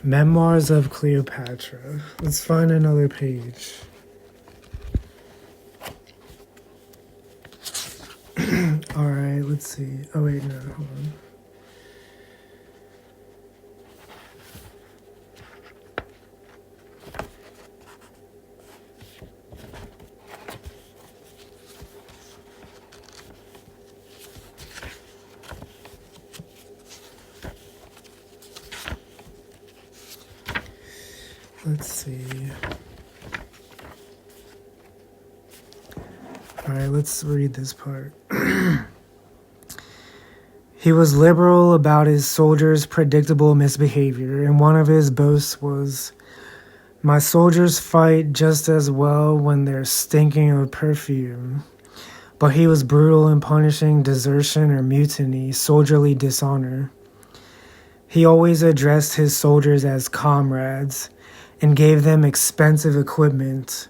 Memoirs of Cleopatra. Let's find another page. Alright, let's see. Oh, wait, no, hold on. Let's see. Alright, let's read this part. He was liberal about his soldiers' predictable misbehavior, and one of his boasts was, "My soldiers fight just as well when they're stinking of perfume." But he was brutal in punishing desertion or mutiny, soldierly dishonor. He always addressed his soldiers as comrades, and gave them expensive equipment,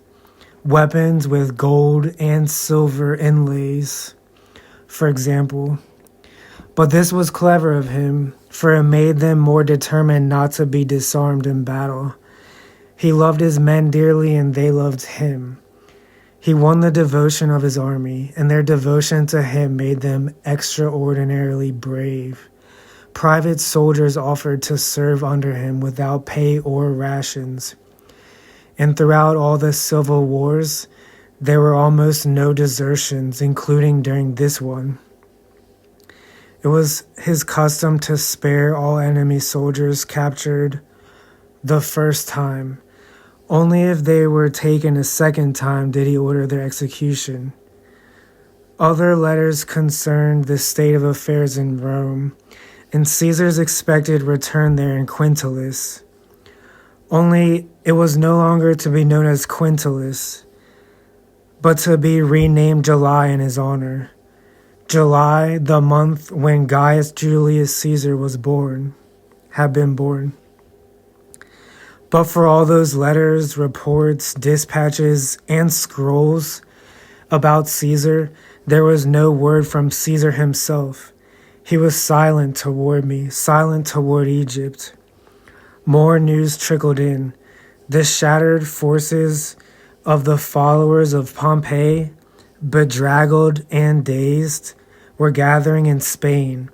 weapons with gold and silver inlays, for example. But this was clever of him, for it made them more determined not to be disarmed in battle. He loved his men dearly, and they loved him. He won the devotion of his army, and their devotion to him made them extraordinarily brave. Private soldiers offered to serve under him without pay or rations. And throughout all the civil wars, there were almost no desertions, including during this one. It was his custom to spare all enemy soldiers captured the first time. Only if they were taken a second time did he order their execution. Other letters concerned the state of affairs in Rome, and Caesar's expected return there in Quintilis. Only it was no longer to be known as Quintilis, but to be renamed July in his honor. July, the month when Gaius Julius Caesar had been born. But for all those letters, reports, dispatches, and scrolls about Caesar, there was no word from Caesar himself. He was silent toward me, silent toward Egypt. More news trickled in. The shattered forces of the followers of Pompey, bedraggled and dazed, were gathering in Spain.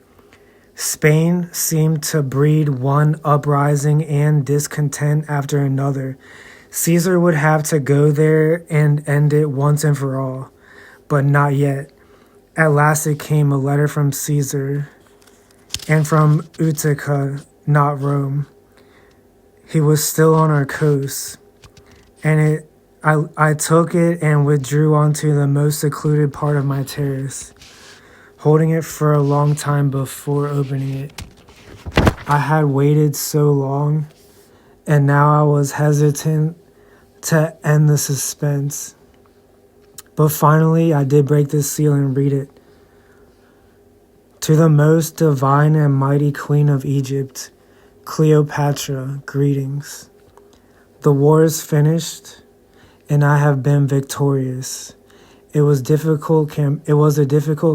Spain seemed to breed one uprising and discontent after another. Caesar would have to go there and end it once and for all, but not yet. At last it came, a letter from Caesar, and from Utica, not Rome. He was still on our coast, and I took it and withdrew onto the most secluded part of my terrace, holding it for a long time before opening it. I had waited so long, and now I was hesitant to end the suspense. But finally, I did break the seal and read it. To the most divine and mighty Queen of Egypt, Cleopatra, greetings. The war is finished, and I have been victorious. It was a difficult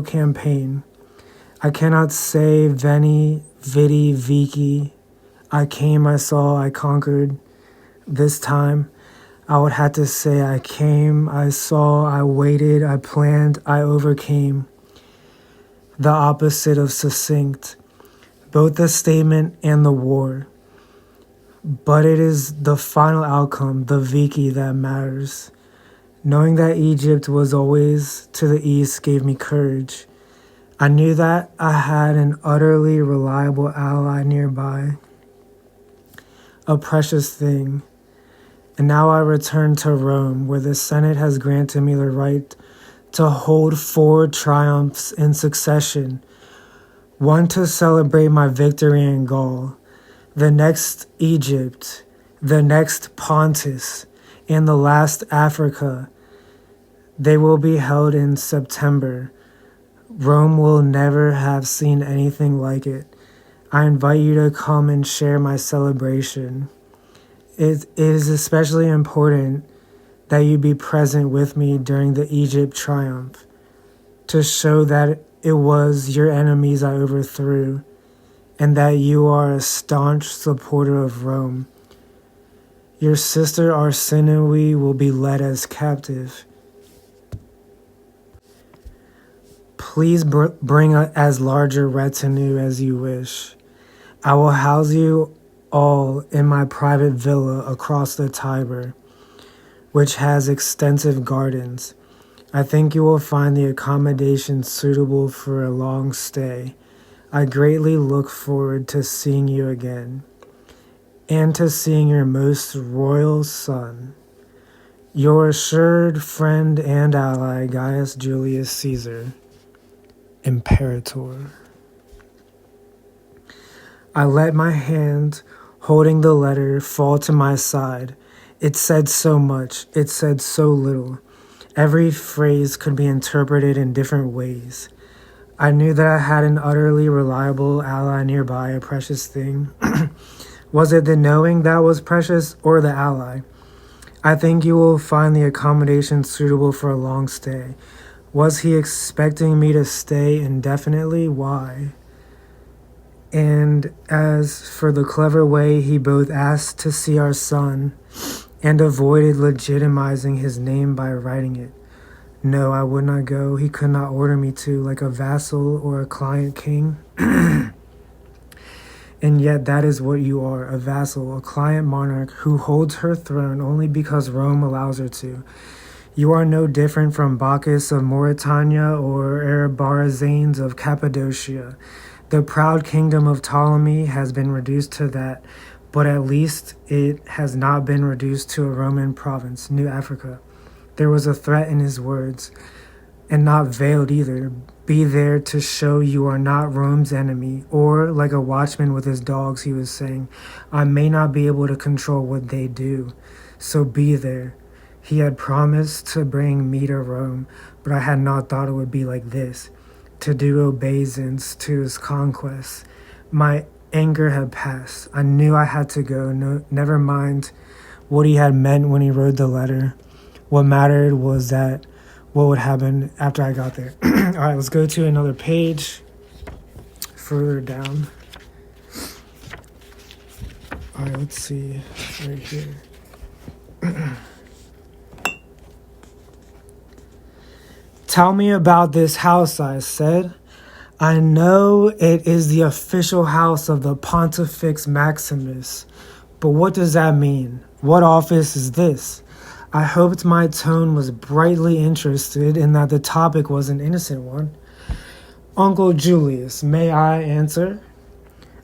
campaign. I cannot say veni, vidi, vici. I came, I saw, I conquered. This time, I would have to say I came, I saw, I waited, I planned, I overcame. The opposite of succinct, both the statement and the war. But it is the final outcome, the vici, that matters. Knowing that Egypt was always to the east gave me courage. I knew that I had an utterly reliable ally nearby, a precious thing. And now I return to Rome, where the Senate has granted me the right to hold 4 triumphs in succession. One to celebrate my victory in Gaul, the next Egypt, the next Pontus, and the last Africa. They will be held in September. Rome will never have seen anything like it. I invite you to come and share my celebration. It is especially important that you be present with me during the Egypt triumph, to show that it was your enemies I overthrew, and that you are a staunch supporter of Rome. Your sister Arsinoe will be led as captive. Please bring as large a retinue as you wish. I will house you all in my private villa across the Tiber, which has extensive gardens. I think you will find the accommodation suitable for a long stay. I greatly look forward to seeing you again, and to seeing your most royal son, your assured friend and ally, Gaius Julius Caesar, Imperator. I let my hand, holding the letter, fall to my side. It said so much. It said so little. Every phrase could be interpreted in different ways. I knew that I had an utterly reliable ally nearby, a precious thing. Was it the knowing that was precious, or the ally? I think you will find the accommodation suitable for a long stay. Was he expecting me to stay indefinitely? Why? And as for the clever way he both asked to see our son and avoided legitimizing his name by writing it. No, I would not go. He could not order me to, like a vassal or a client king. And yet that is what you are, a vassal, a client monarch who holds her throne only because Rome allows her to. You are no different from Bacchus of Mauritania or Arabarazanes of Cappadocia. The proud kingdom of Ptolemy has been reduced to that, but at least it has not been reduced to a Roman province, New Africa. There was a threat in his words, and not veiled either. Be there to show you are not Rome's enemy, or like a watchman with his dogs, he was saying, I may not be able to control what they do, so be there. He had promised to bring me to Rome, but I had not thought it would be like this, to do obeisance to his conquests. My anger had passed. I knew I had to go. No, never mind what he had meant when he wrote the letter. What mattered was that what would happen after I got there. All right, let's go to another page further down. All right, let's see right here. Tell me about this house, I said. I know it is the official house of the Pontifex Maximus, but what does that mean? What office is this? I hoped my tone was brightly interested and that the topic was an innocent one. Uncle Julius, may I answer?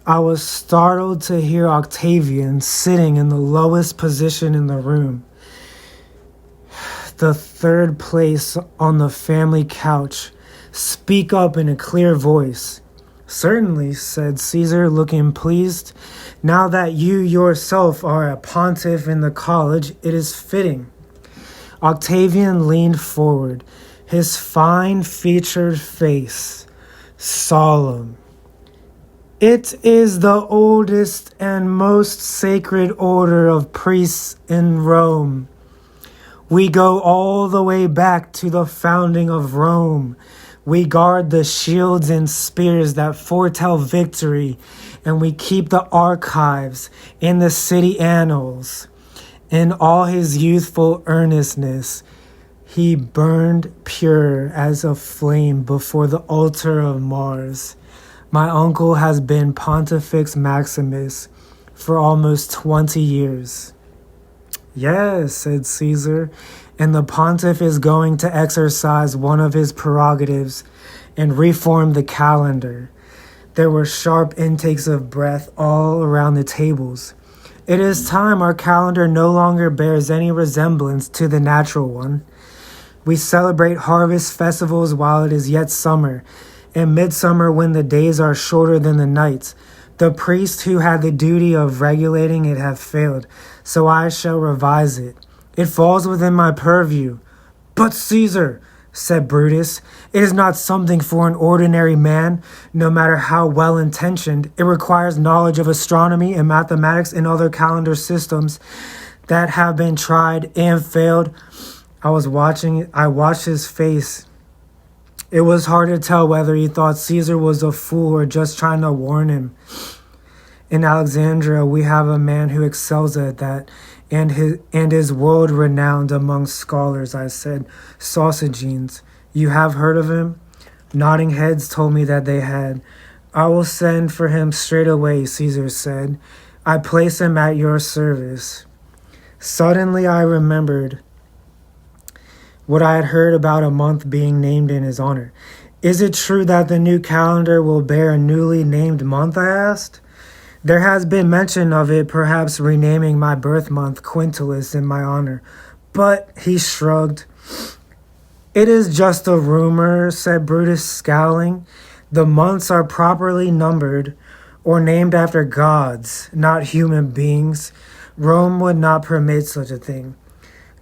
I was startled to hear Octavian sitting in the lowest position in the room, the third place on the family couch, speak up in a clear voice. Certainly, said Caesar, looking pleased. Now that you yourself are a pontiff in the college, it is fitting. Octavian leaned forward, his fine-featured face solemn. It is the oldest and most sacred order of priests in Rome. We go all the way back to the founding of Rome. We guard the shields and spears that foretell victory, and we keep the archives in the city annals. In all his youthful earnestness, he burned pure as a flame before the altar of Mars. My uncle has been Pontifex Maximus for almost 20 years. Yes, said Caesar, and the pontiff is going to exercise one of his prerogatives and reform the calendar. There were sharp intakes of breath all around the tables. It is time our calendar no longer bears any resemblance to the natural one. We celebrate harvest festivals while it is yet summer, and midsummer when the days are shorter than the nights. The priest who had the duty of regulating it hath failed, so I shall revise it. It falls within my purview. But Caesar, said Brutus, it is not something for an ordinary man, no matter how well-intentioned. It requires knowledge of astronomy and mathematics and other calendar systems that have been tried and failed. I watched his face It was hard to tell whether he thought Caesar was a fool or just trying to warn him. In Alexandria, we have a man who excels at that, and is world renowned among scholars, I said. Sausagenes. You have heard of him? Nodding heads told me that they had. I will send for him straight away, Caesar said. I place him at your service. Suddenly I remembered what I had heard about a month being named in his honor. Is it true that the new calendar will bear a newly named month, I asked? There has been mention of it perhaps renaming my birth month Quintilis in my honor, but he shrugged. It is just a rumor, said Brutus, scowling. The months are properly numbered or named after gods, not human beings. Rome would not permit such a thing.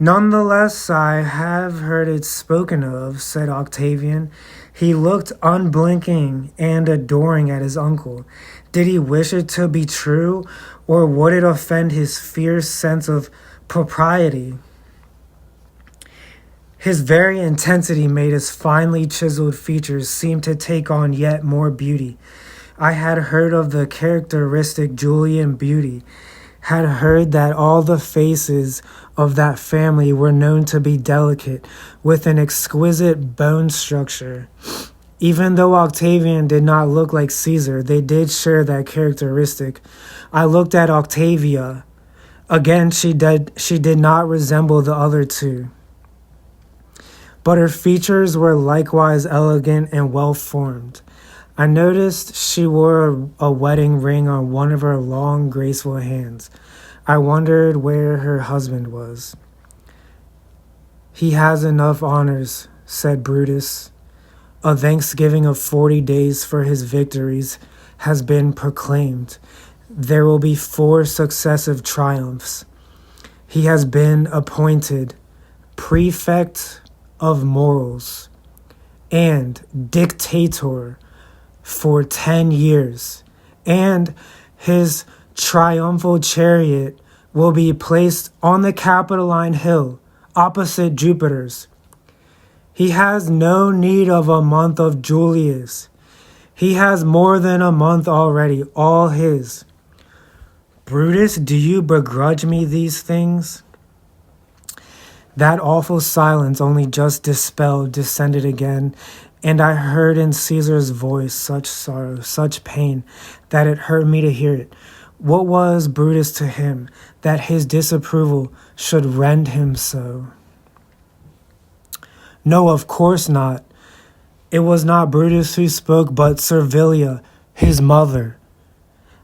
Nonetheless, I have heard it spoken of, said Octavian. He looked unblinking and adoring at his uncle. Did he wish it to be true, or would it offend his fierce sense of propriety? His very intensity made his finely chiseled features seem to take on yet more beauty. I had heard of the characteristic Julian beauty, had heard that all the faces of that family were known to be delicate, with an exquisite bone structure. Even though Octavian did not look like Caesar, they did share that characteristic. I looked at Octavia. Again, she did not resemble the other two, but her features were likewise elegant and well-formed. I noticed she wore a wedding ring on one of her long, graceful hands. I wondered where her husband was. He has enough honors, said Brutus. A thanksgiving of 40 days for his victories has been proclaimed. There will be 4 successive triumphs. He has been appointed prefect of morals and dictator for 10 years, and his triumphal chariot will be placed on the Capitoline Hill opposite Jupiter's. He has no need of a month of Julius. He has more than a month already, all his. Brutus, do you begrudge me these things? That awful silence, only just dispelled, descended again, and I heard in Caesar's voice such sorrow, such pain, that it hurt me to hear it. What was Brutus to him, that his disapproval should rend him so? No, of course not. It was not Brutus who spoke, but Servilia, his mother.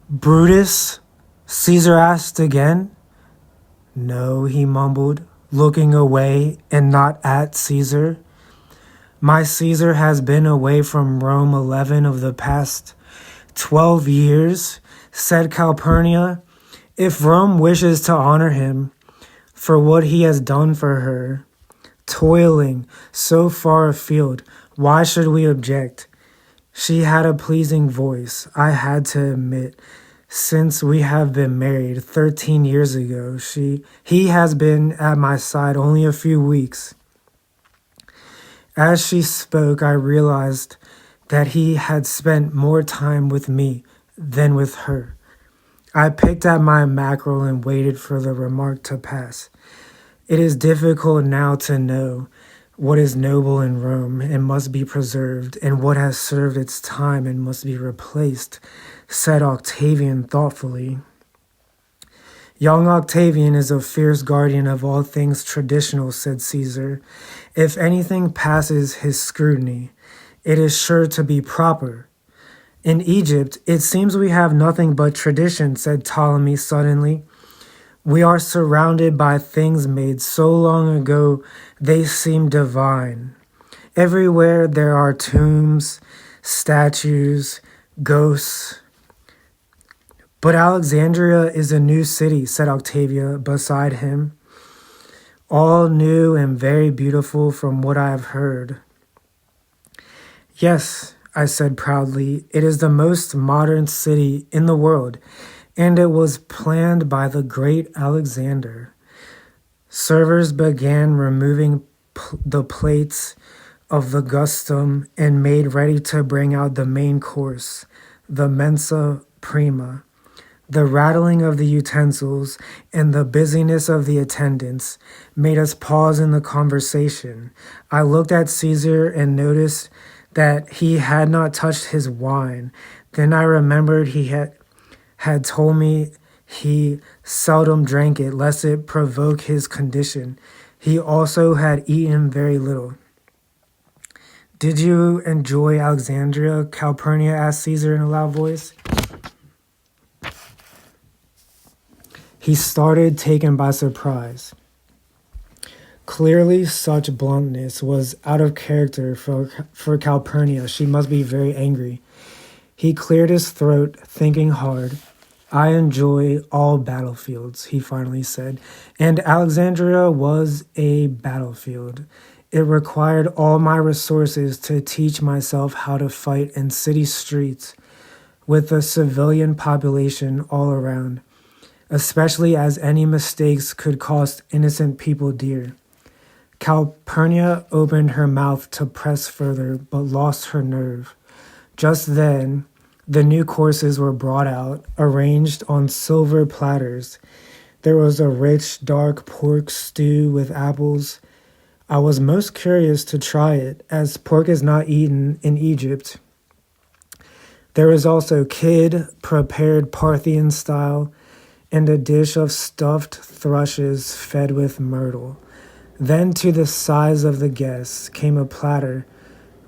Brutus? Caesar asked again. No, he mumbled, looking away and not at Caesar. My Caesar has been away from Rome 11 of the past 12 years, said Calpurnia. If Rome wishes to honor him for what he has done for her, toiling so far afield, why should we object? She had a pleasing voice, I had to admit. Since we have been married 13 years ago, he has been at my side only a few weeks. As she spoke, I realized that he had spent more time with me than with her. I picked at my mackerel and waited for the remark to pass. It is difficult now to know what is noble in Rome and must be preserved, and what has served its time and must be replaced, said Octavian thoughtfully. Young Octavian is a fierce guardian of all things traditional, said Caesar. If anything passes his scrutiny, it is sure to be proper. In Egypt, it seems we have nothing but tradition, said Ptolemy suddenly. We are surrounded by things made so long ago they seem divine. Everywhere there are tombs, statues, ghosts. But Alexandria is a new city, said Octavia beside him. All new and very beautiful from what I have heard. Yes, I said proudly, it is the most modern city in the world, and it was planned by the great Alexander. Servers began removing the plates of the gustum and made ready to bring out the main course, the mensa prima. The rattling of the utensils and the busyness of the attendants made us pause in the conversation. I looked at Caesar and noticed that he had not touched his wine. Then I remembered he had told me he seldom drank it lest it provoke his condition. He also had eaten very little. "Did you enjoy Alexandria, Calpurnia?" asked Caesar in a loud voice. He started, taken by surprise. Clearly, such bluntness was out of character for Calpurnia. She must be very angry. He cleared his throat, thinking hard. "I enjoy all battlefields," he finally said, and Alexandria was a battlefield. It required all my resources to teach myself how to fight in city streets with a civilian population all around, especially as any mistakes could cost innocent people dear. Calpurnia opened her mouth to press further, but lost her nerve. Just then, the new courses were brought out, arranged on silver platters. There was a rich, dark pork stew with apples. I was most curious to try it, as pork is not eaten in Egypt. There was also kid, prepared Parthian style, and a dish of stuffed thrushes fed with myrtle. Then to the size of the guests came a platter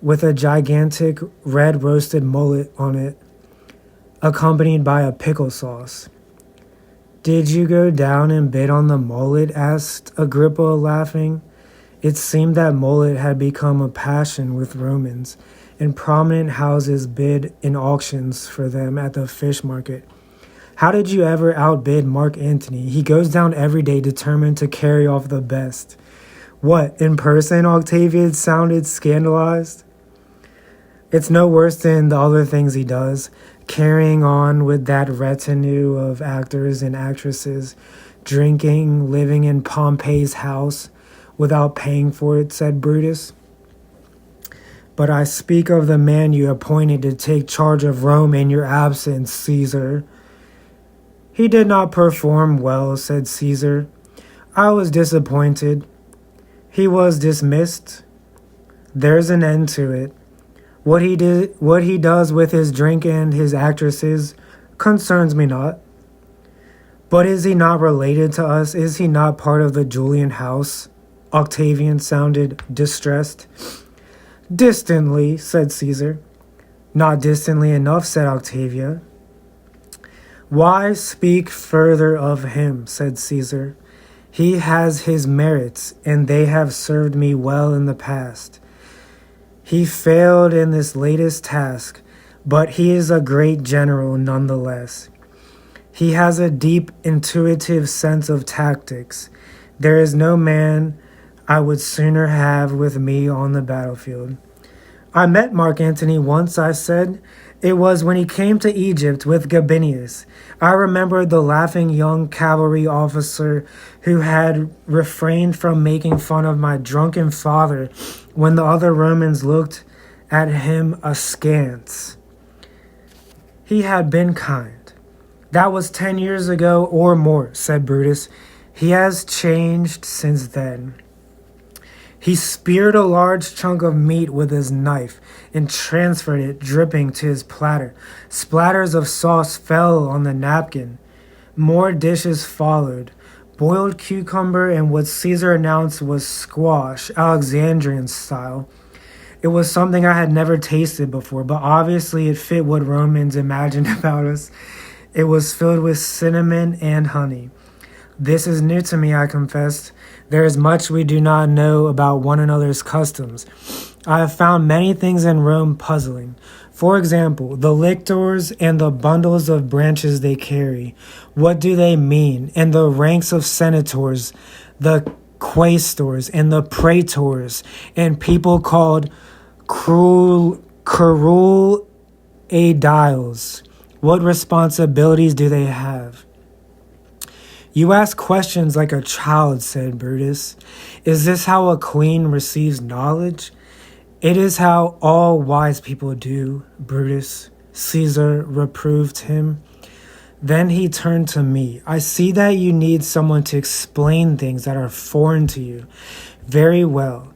with a gigantic red roasted mullet on it, accompanied by a pickle sauce. "Did you go down and bid on the mullet?" asked Agrippa, laughing. It seemed that mullet had become a passion with Romans, and prominent houses bid in auctions for them at the fish market. "How did you ever outbid Mark Antony? He goes down every day determined to carry off the best." "What, in person?" Octavian sounded scandalized. "It's no worse than the other things he does, carrying on with that retinue of actors and actresses, drinking, living in Pompey's house without paying for it," said Brutus. "But I speak of the man you appointed to take charge of Rome in your absence, Caesar." "He did not perform well," said Caesar. "I was disappointed. He was dismissed. There's an end to it. What he does with his drink and his actresses concerns me not." "But is he not related to us? Is he not part of the Julian house?" Octavian sounded distressed. "Distantly," said Caesar. "Not distantly enough," said Octavia. "Why speak further of him?" said Caesar. "He has his merits, and they have served me well in the past. He failed in this latest task, but he is a great general nonetheless. He has a deep, intuitive sense of tactics. There is no man I would sooner have with me on the battlefield." "I met Mark Antony once," I said. "It was when he came to Egypt with Gabinius. I remembered the laughing young cavalry officer who had refrained from making fun of my drunken father when the other Romans looked at him askance. He had been kind." "That was 10 years ago or more," said Brutus. "He has changed since then." He speared a large chunk of meat with his knife and transferred it dripping to his platter. Splatters of sauce fell on the napkin. More dishes followed. Boiled cucumber and what Caesar announced was squash, Alexandrian style. It was something I had never tasted before, but obviously it fit what Romans imagined about us. It was filled with cinnamon and honey. "This is new to me," I confessed. "There is much we do not know about one another's customs. I have found many things in Rome puzzling. For example, the lictors and the bundles of branches they carry. What do they mean? And the ranks of senators, the quaestors, and the praetors, and people called curule aediles. What responsibilities do they have?" "You ask questions like a child," said Brutus. "Is this how a queen receives knowledge? It is how all wise people do, Brutus, Caesar reproved him. Then he turned to me. I see that you need someone to explain things that are foreign to you. Very well.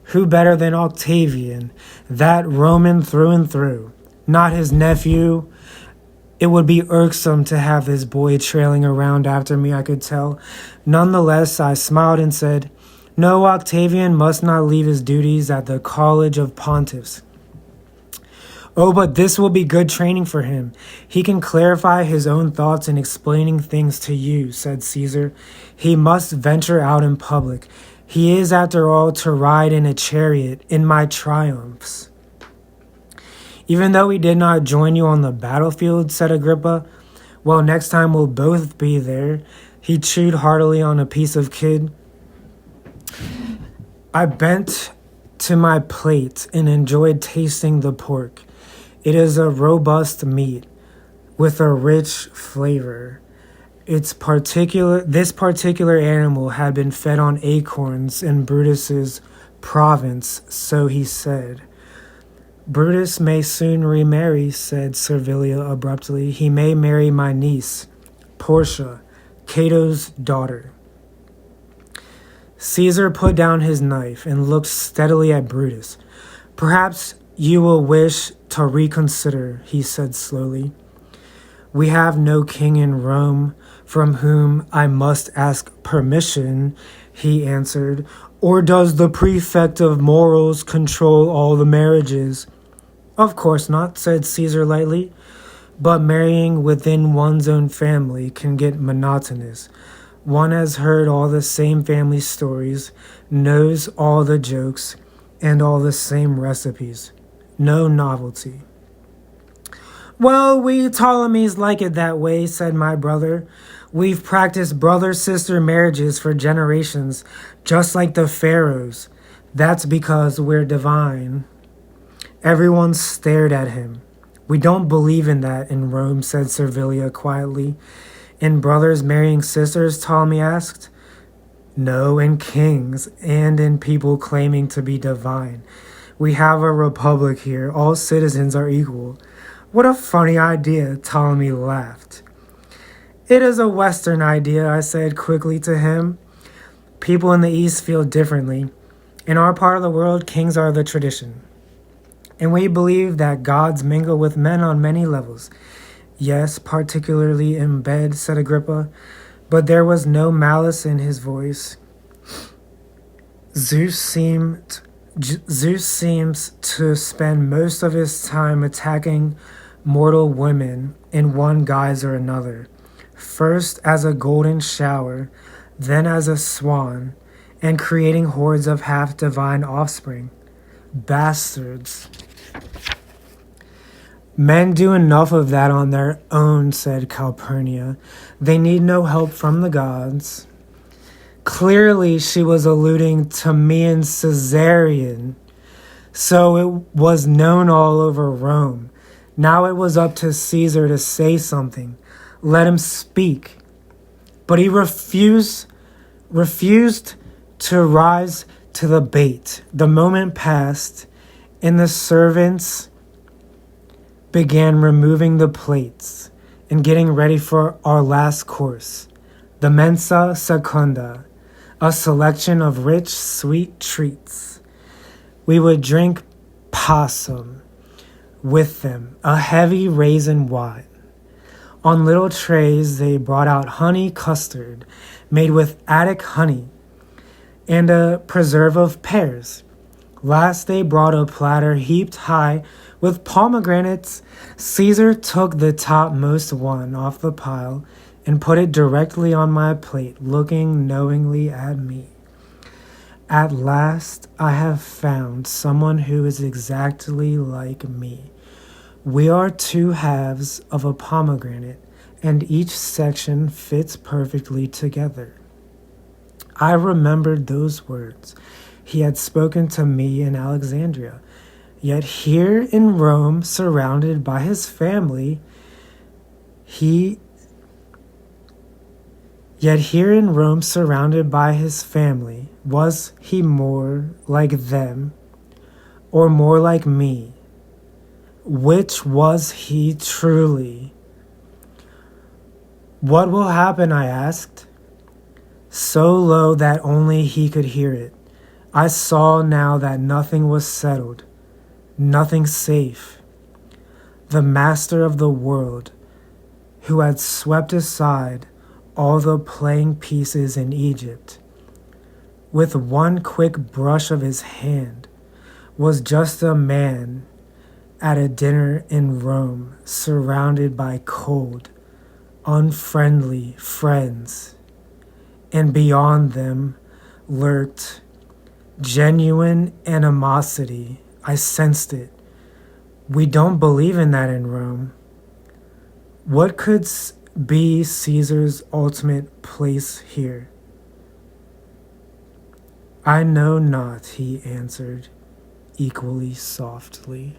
Who better than Octavian, that Roman through and through? Not his nephew. It would be irksome to have this boy trailing around after me, I could tell. Nonetheless, I smiled and said, no, Octavian must not leave his duties at the College of Pontiffs. Oh, but this will be good training for him. He can clarify his own thoughts in explaining things to you, said Caesar. He must venture out in public. He is, after all, to ride in a chariot in my triumphs. Even though we did not join you on the battlefield, said Agrippa, well, next time we'll both be there. He chewed heartily on a piece of kid. I bent to my plate and enjoyed tasting the pork. It is a robust meat with a rich flavor. This particular animal had been fed on acorns in Brutus's province, so he said. Brutus may soon remarry, said Servilia abruptly. He may marry my niece, Portia, Cato's daughter. Caesar put down his knife and looked steadily at Brutus. Perhaps you will wish to reconsider, he said slowly. We have no king in Rome from whom I must ask permission, he answered. Or does the prefect of morals control all the marriages? Of course not, said Caesar lightly, but marrying within one's own family can get monotonous. One has heard all the same family stories, knows all the jokes, and all the same recipes. No novelty. Well, we Ptolemies like it that way, said my brother. We've practiced brother-sister marriages for generations, just like the pharaohs. That's because we're divine. Everyone stared at him. We don't believe in that in Rome, said Servilia quietly. In brothers marrying sisters, Ptolemy asked. No, in kings and in people claiming to be divine. We have a republic here. All citizens are equal. What a funny idea, Ptolemy laughed. It is a Western idea, I said quickly to him. People in the East feel differently. In our part of the world, kings are the tradition. And we believe that gods mingle with men on many levels. Yes, particularly in bed, said Agrippa, but there was no malice in his voice. Zeus seems to spend most of his time attacking mortal women in one guise or another. First as a golden shower, then as a swan, and creating hordes of half-divine offspring. Bastards. Men do enough of that on their own, said Calpurnia. They need no help from the gods. Clearly she was alluding to me and Caesarion, so it was known all over Rome. Now it was up to Caesar to say something. Let him speak. But he refused to rise to the bait. The moment passed, and the servants began removing the plates and getting ready for our last course, the mensa secunda, a selection of rich, sweet treats. We would drink possum with them, a heavy raisin wine. On little trays, they brought out honey custard made with Attic honey and a preserve of pears. Last, they brought a platter heaped high with pomegranates. Caesar took the topmost one off the pile and put it directly on my plate, looking knowingly at me. At last, I have found someone who is exactly like me. We are two halves of a pomegranate, and each section fits perfectly together. I remembered those words he had spoken to me in Alexandria. Yet here in Rome, surrounded by his family, was he more like them? or more like me? Which was he truly? What will happen, I asked, so low that only he could hear it. I saw now that nothing was settled, nothing safe. The master of the world, who had swept aside all the playing pieces in Egypt, with one quick brush of his hand, was just a man at a dinner in Rome, surrounded by cold, unfriendly friends, and beyond them lurked genuine animosity. I sensed it. We don't believe in that in Rome. What could be Caesar's ultimate place here? I know not, he answered, equally softly.